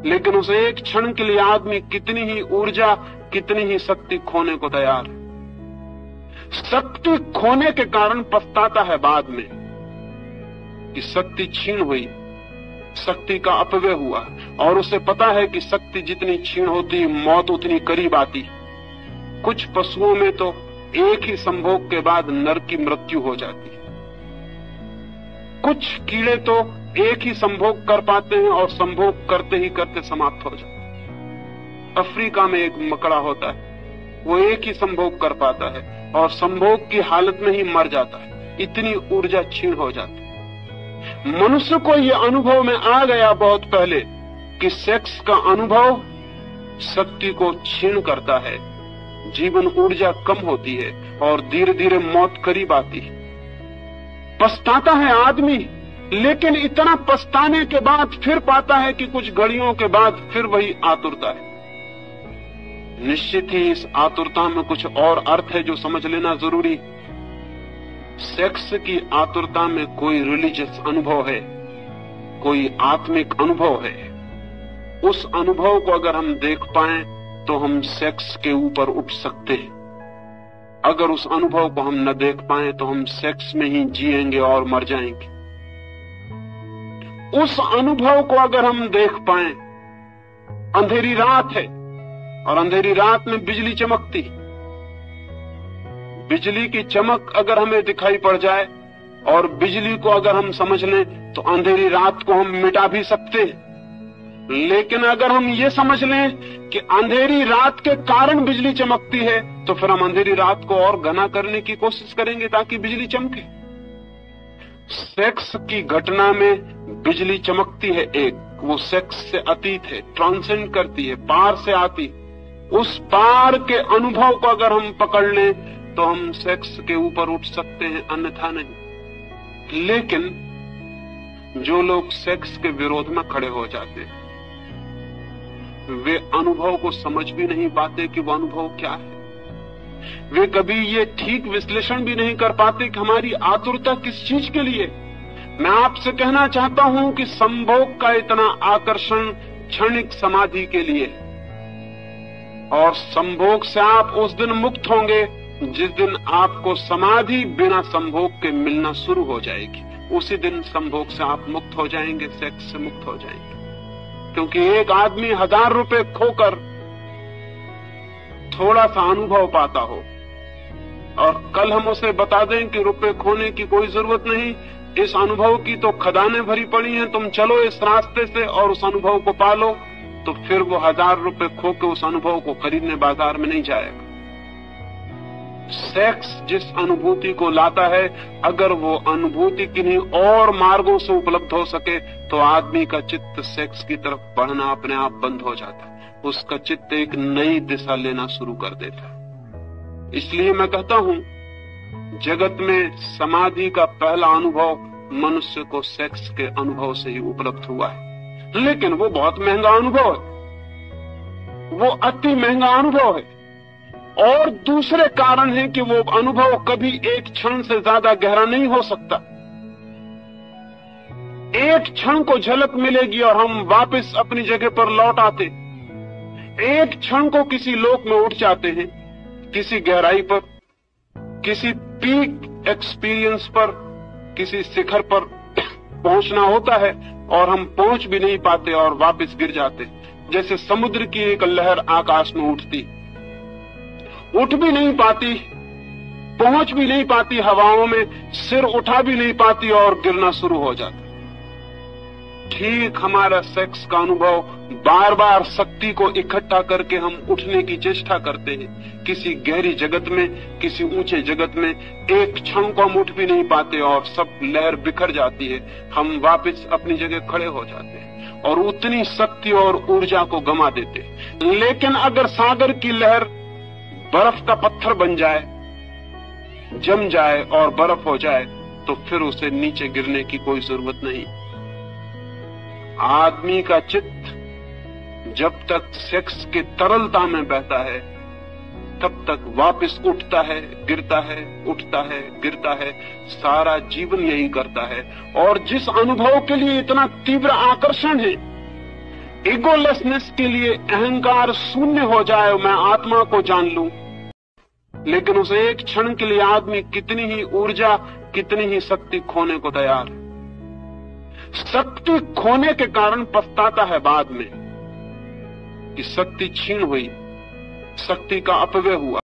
लेकिन उस एक क्षण के लिए आदमी कितनी ही ऊर्जा, कितनी ही शक्ति खोने को तैयार है। शक्ति खोने के कारण पछताता है बाद में कि शक्ति छीन हुई, शक्ति का अपव्यय हुआ, और उसे पता है कि शक्ति जितनी छीन होती मौत उतनी करीब आती। कुछ पशुओं में तो एक ही संभोग के बाद नर की मृत्यु हो जाती है। कुछ कीड़े तो एक ही संभोग कर पाते हैं और संभोग करते ही करते समाप्त हो जाते हैं। अफ्रीका में एक मकड़ा होता है, वो एक ही संभोग कर पाता है और संभोग की हालत में ही मर जाता है, इतनी ऊर्जा क्षीण हो जाती है। मनुष्य को यह अनुभव में आ गया बहुत पहले कि सेक्स का अनुभव शक्ति को क्षीण करता है, जीवन ऊर्जा कम होती है और धीरे धीरे मौत करीब आती है। पछताता है आदमी, लेकिन इतना पछताने के बाद फिर पाता है कि कुछ घड़ियों के बाद फिर वही आतुरता है। निश्चित ही इस आतुरता में कुछ और अर्थ है जो समझ लेना जरूरी। सेक्स की आतुरता में कोई रिलीजियस अनुभव है, कोई आत्मिक अनुभव है। उस अनुभव को अगर हम देख पाएं तो हम सेक्स के ऊपर उठ सकते हैं। अगर उस अनुभव को हम न देख पाएं तो हम सेक्स में ही जिएंगे और मर जाएंगे। उस अनुभव को अगर हम देख पाएं, अंधेरी रात है और अंधेरी रात में बिजली चमकती, बिजली की चमक अगर हमें दिखाई पड़ जाए और बिजली को अगर हम समझ लें तो अंधेरी रात को हम मिटा भी सकते हैं। लेकिन अगर हम ये समझ लें कि अंधेरी रात के कारण बिजली चमकती है तो फिर हम अंधेरी रात को और घना करने की कोशिश करेंगे ताकि बिजली चमके। सेक्स की घटना में बिजली चमकती है, एक वो सेक्स से अतीत है, ट्रांसेंड करती है, पार से आती। उस पार के अनुभव को अगर हम पकड़ लें तो हम सेक्स के ऊपर उठ सकते हैं, अन्यथा नहीं। लेकिन जो लोग सेक्स के विरोध में खड़े हो जाते हैं वे अनुभव को समझ भी नहीं पाते कि वो अनुभव क्या है। वे कभी ये ठीक विश्लेषण भी नहीं कर पाते कि हमारी आतुरता किस चीज के लिए। मैं आपसे कहना चाहता हूं कि संभोग का इतना आकर्षण क्षणिक समाधि के लिए, और संभोग से आप उस दिन मुक्त होंगे जिस दिन आपको समाधि बिना संभोग के मिलना शुरू हो जाएगी। उसी दिन संभोग से आप मुक्त हो जाएंगे, सेक्स से मुक्त हो जाएंगे। क्योंकि एक आदमी 1000 रुपए खोकर थोड़ा सा अनुभव पाता हो और कल हम उसे बता दें कि रुपए खोने की कोई जरूरत नहीं, इस अनुभव की तो खदानें भरी पड़ी हैं, तुम चलो इस रास्ते से और उस अनुभव को पालो, तो फिर वो 1000 रुपए खो के उस अनुभव को खरीदने बाजार में नहीं जाएगा। सेक्स जिस अनुभूति को लाता है, अगर वो अनुभूति किन्हीं और मार्गों से उपलब्ध हो सके तो आदमी का चित्त सेक्स की तरफ बढ़ना अपने आप बंद हो जाता है, उसका चित्त एक नई दिशा लेना शुरू कर देता है। इसलिए मैं कहता हूं, जगत में समाधि का पहला अनुभव मनुष्य को सेक्स के अनुभव से ही उपलब्ध हुआ है। लेकिन वो बहुत महंगा अनुभव है, वो अति महंगा अनुभव है। और दूसरे कारण है कि वो अनुभव कभी एक क्षण से ज्यादा गहरा नहीं हो सकता। एक क्षण को झलक मिलेगी और हम वापस अपनी जगह पर लौट आते। एक क्षण को किसी लोक में उठ जाते हैं, किसी गहराई पर, किसी पीक एक्सपीरियंस पर, किसी शिखर पर पहुंचना होता है और हम पहुंच भी नहीं पाते और वापस गिर जाते। जैसे समुद्र की एक लहर आकाश में उठती, उठ भी नहीं पाती, पहुंच भी नहीं पाती हवाओं में, सिर उठा भी नहीं पाती और गिरना शुरू हो जाता। ठीक हमारा सेक्स का अनुभव बार बार शक्ति को इकट्ठा करके हम उठने की चेष्टा करते हैं। किसी गहरी जगत में, किसी ऊंचे जगत में एक क्षण को हम उठ भी नहीं पाते और सब लहर बिखर जाती है, हम वापस अपनी जगह खड़े हो जाते हैं और उतनी शक्ति और ऊर्जा को गंवा देते हैं। लेकिन अगर सागर की लहर बर्फ का पत्थर बन जाए, जम जाए और बर्फ हो जाए तो फिर उसे नीचे गिरने की कोई जरूरत नहीं। आदमी का चित्त जब तक सेक्स के तरलता में बहता है तब तक वापस उठता है, गिरता है, उठता है, गिरता है, सारा जीवन यही करता है। और जिस अनुभव के लिए इतना तीव्र आकर्षण है, ईगोलेसनेस के लिए अहंकार शून्य हो जाए, मैं आत्मा को जान लूं, लेकिन उस एक क्षण के लिए आदमी कितनी ही ऊर्जा, कितनी ही शक्ति खोने को तैयार है। शक्ति खोने के कारण पछताता है बाद में कि शक्ति छीन हुई, शक्ति का अपव्यय हुआ।